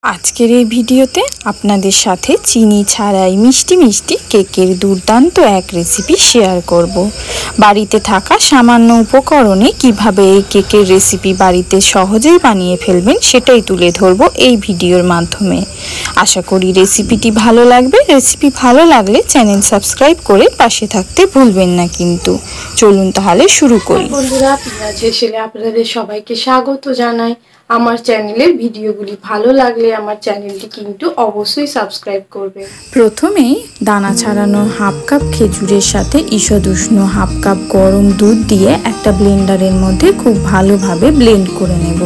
আজকের এই ভিডিওতে আপনাদের সাথে চিনি ছাড়াই মিষ্টি মিষ্টি কেকের দুর্দান্ত এক রেসিপি শেয়ার করব। বাড়িতে থাকা সামান্য উপকরণে কিভাবে এই কেকের রেসিপি বাড়িতে সহজেই বানিয়ে ফেলবেন সেটাই তুলে ধরব এই ভিডিওর মাধ্যমে। আশা করি রেসিপিটি ভালো লাগবে। রেসিপি ভালো লাগলে চ্যানেল সাবস্ক্রাইব করে পাশে থাকতে ভুলবেন না কিন্তু। চলুন তাহলে শুরু করি। বন্ধুরা, পিঁয়াজ হেসেলে আপনাদের সবাইকে স্বাগত জানাই। আমার চ্যানেলের ভিডিওগুলি ভালো লাগলে আমার চ্যানেলটি কিন্তু অবশ্যই সাবস্ক্রাইব করবেন। প্রথমেই দানা ছাড়ানো হাফ কাপ খেজুরের সাথে ঈষদুষ্ণ হাফ কাপ গরম দুধ দিয়ে একটা ব্লেন্ডারের মধ্যে খুব ভালোভাবে ব্লেন্ড করে নেব।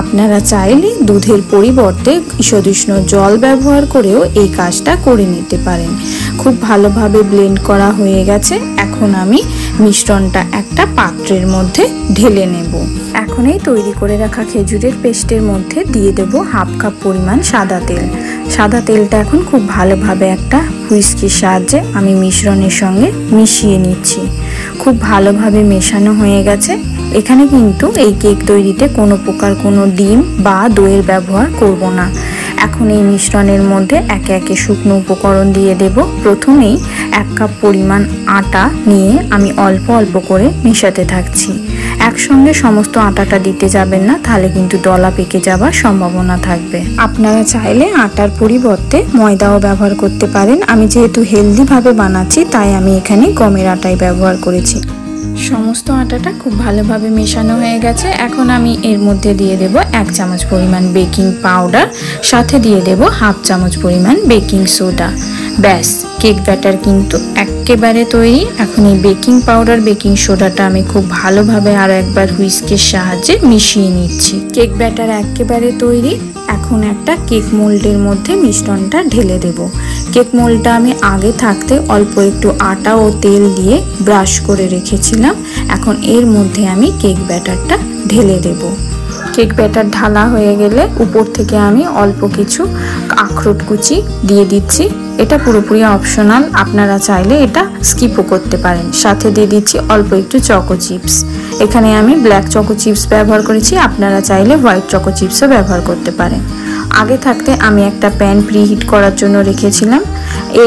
আপনারা চাইলে দুধের পরিবর্তে ঈষদুষ্ণ জল ব্যবহার করেও এই কাজটা করে নিতে পারেন। খুব ভালোভাবে ব্লেন্ড করা হয়ে গেছে। এখন আমি মিশ্রণটা একটা পাত্রের মধ্যে ঢেলে নেব। এখন এই তৈরি করে রাখা খেজুরের পেস্টের মধ্যে দিয়ে দেব হাফ কাপ পরিমাণ সাদা তেল। সাদা তেলটা এখন খুব ভালোভাবে একটা হুইস্কির সাহায্যে আমি মিশ্রণের সঙ্গে মিশিয়ে নিচ্ছি। খুব ভালোভাবে মেশানো হয়ে গেছে। এখানে কিন্তু এই কেক তৈরিতে কোনো প্রকার কোনো ডিম বা দইয়ের ব্যবহার করব না। এখন এই মিশ্রণের মধ্যে একে একে শুকনো উপকরণ দিয়ে দেব। প্রথমেই 1 কাপ পরিমাণ আটা নিয়ে আমি অল্প অল্প করে মেশাতে থাকছি। একসঙ্গে সমস্ত আটাটা দিতে যাবেন না, তাহলে কিন্তু দলা পেকে যাওয়ার সম্ভাবনা থাকবে। আপনারা চাইলে আটার পরিবর্তে ময়দাও ব্যবহার করতে পারেন। আমি যেহেতু হেলদিভাবে বানাচ্ছি তাই আমি এখানে গমের আটাই ব্যবহার করেছি। সমস্ত আটাটা খুব ভালোভাবে মেশানো হয়ে গেছে। এখন আমি এর মধ্যে দিয়ে দেব 1 চামচ পরিমাণ বেকিং পাউডার, সাথে দিয়ে দেব হাফ চামচ পরিমাণ বেকিং সোডা। ব্যাস, কেক ব্যাটার কিন্তু একেবারে তৈরি। এখন এই বেকিং পাউডার বেকিং সোডাটা আমি খুব ভালোভাবে আরও একবার হুইস্কের সাহায্যে মিশিয়ে নিচ্ছি। কেক ব্যাটার একেবারে তৈরি। এখন একটা কেক মোল্ডের মধ্যে মিশ্রণটা ঢেলে দেব। কেক মোল্ডটা আমি আগে থাকতে অল্প একটু আটা ও তেল দিয়ে ব্রাশ করে রেখেছিলাম। এখন এর মধ্যে আমি কেক ব্যাটারটা ঢেলে দেব। কেক ব্যাটার ঢালা হয়ে গেলে উপর থেকে আমি অল্প কিছু আখরোট কুচি দিয়ে দিচ্ছি। এটা পুরোপুরি অপশনাল, আপনারা চাইলে এটা স্কিপও করতে পারেন। সাথে দিয়ে দিচ্ছি অল্প একটু চকো চিপস। এখানে আমি ব্ল্যাক চকো চিপস ব্যবহার করেছি, আপনারা চাইলে হোয়াইট চকো চিপসও ব্যবহার করতে পারেন। আগে থাকতে আমি একটা প্যান প্রিহিট করার জন্য রেখেছিলাম।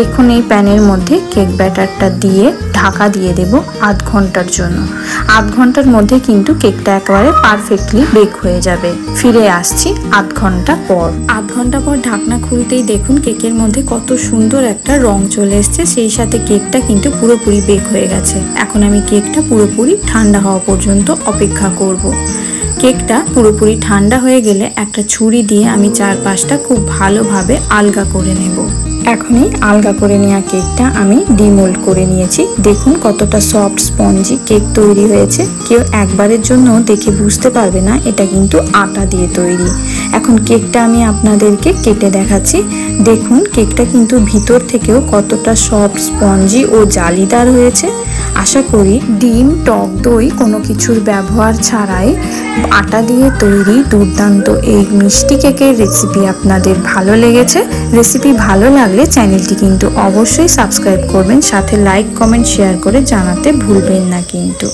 এখন এই প্যানের মধ্যে কেক ব্যাটারটা দিয়ে ঢাকা দিয়ে দেব আধ ঘন্টার জন্য। আধ ঘন্টার মধ্যে কিন্তু কেকটা একেবারে পারফেক্টলি বেক হয়ে যাবে। ফিরে আসছি আধ ঘন্টা পর। আধ ঘন্টা পর ঢাকনা খুলতেই দেখুন কেকের মধ্যে কত সুন্দর একটা রং চলে এসছে, সেই সাথে কেকটা কিন্তু পুরোপুরি বেক হয়ে গেছে। এখন আমি কেকটা পুরোপুরি ঠান্ডা হওয়া পর্যন্ত অপেক্ষা করব। কেকটা পুরোপুরি ঠান্ডা হয়ে গেলে একটা ছুরি দিয়ে আমি চারপাশটা খুব ভালোভাবে আলগা করে নেব। এখনই আলগা করে নেওয়া কেকটা আমি ডিমোল্ড করে নিয়েছি। দেখুন কতটা সফট স্পঞ্জি কেক তৈরি হয়েছে। কেউ একবারের জন্য দেখে বুঝতে পারবে না এটা কিন্তু আটা দিয়ে তৈরি। এখন কেকটা আমি আপনাদেরকে কেটে দেখাচ্ছি। দেখুন কেকটা কিন্তু ভিতর থেকেও কতটা সফট স্পঞ্জি ও জালিদার হয়েছে। আশা করি ডিম, টক দই কোনো কিছুর ব্যবহার ছাড়াই আটা দিয়ে তৈরি দুর্দান্ত এই মিষ্টি কেকের রেসিপি আপনাদের ভালো লেগেছে। রেসিপি ভালো লাগলে চ্যানেলটি কিন্তু অবশ্যই সাবস্ক্রাইব করবেন, সাথে লাইক, কমেন্ট, শেয়ার করে জানাতে ভুলবেন না কিন্তু।